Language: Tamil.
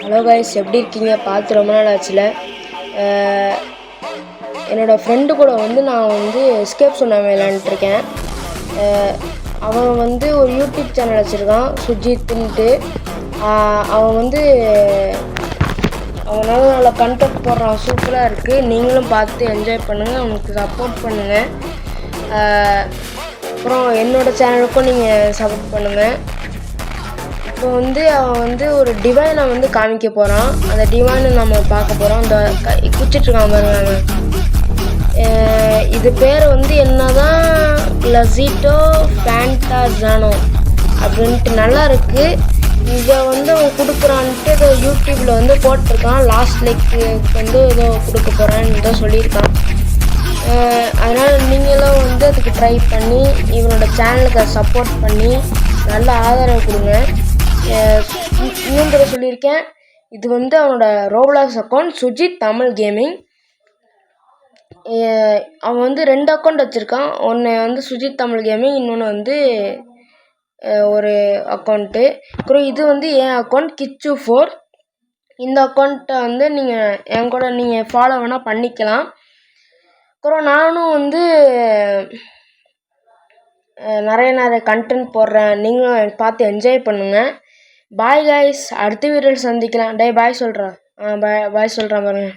ஹலோ கைஸ், எப்படி இருக்கீங்க? பார்த்து ரொம்ப நாள் ஆச்சுல. என்னோடய ஃப்ரெண்டு கூட நான் எஸ்கேப் சொன்ன விளையாண்டுருக்கேன். அவன் ஒரு யூடியூப் சேனல் வச்சுருக்கான், சுஜித்துன்ட்டு. அவன் அவன் நல்ல நல்ல கண்டென்ட் போடுறான், சூப்பராக இருக்குது. நீங்களும் பார்த்து என்ஜாய் பண்ணுங்கள், அவனுக்கு சப்போர்ட் பண்ணுங்கள். அப்புறம் என்னோடய சேனலுக்கும் நீங்கள் சப்போர்ட் பண்ணுங்கள். இப்போ அவன் ஒரு டிவைனை காமிக்க போகிறான். அந்த டிவைனை நம்ம பார்க்க போகிறோம். அந்த குச்சிட்ருக்கான் பாருங்க அவன். இது பேர் என்னதான் லசிட்டோ ஃபேண்டாஸானோ அப்படின்ட்டு நல்லா இருக்குது. இதை அவன் கொடுக்குறான்ட்டு இதை யூடியூப்பில் போட்டிருக்கான். லாஸ்ட் லைக்கு ஏதோ கொடுக்க போகிறான்னு தான் சொல்லியிருக்கான். அதனால் நீங்களும் அதுக்கு ட்ரை பண்ணி இவனோட சேனலுக்கு சப்போர்ட் பண்ணி நல்ல ஆதரவு கொடுங்க. இன்னும் தடவை சொல்லியிருக்கேன், இது அவனோட Roblox account Sujith Tamil gaming. அவன் 2 அக்கௌண்ட் வச்சுருக்கான். ஒன்று சுஜித் தமிழ் கேமிங், இன்னொன்று ஒரு அக்கௌண்ட்டு. அப்புறம் இது என் அக்கௌண்ட் கிச்சு4. இந்த அக்கௌண்ட்டை நீங்கள் என் கூட நீங்கள் ஃபாலோ வேணால் பண்ணிக்கலாம். அப்புறம் நானும் நிறைய கண்டென்ட் போடுறேன். நீங்களும் பார்த்து என்ஜாய் பண்ணுங்கள். பாய் கைஸ், அடுத்த வீடியோவில் சந்திக்கலாம். பாய் சொல்கிறேன். பாய் சொல்கிறேன் பாருங்க.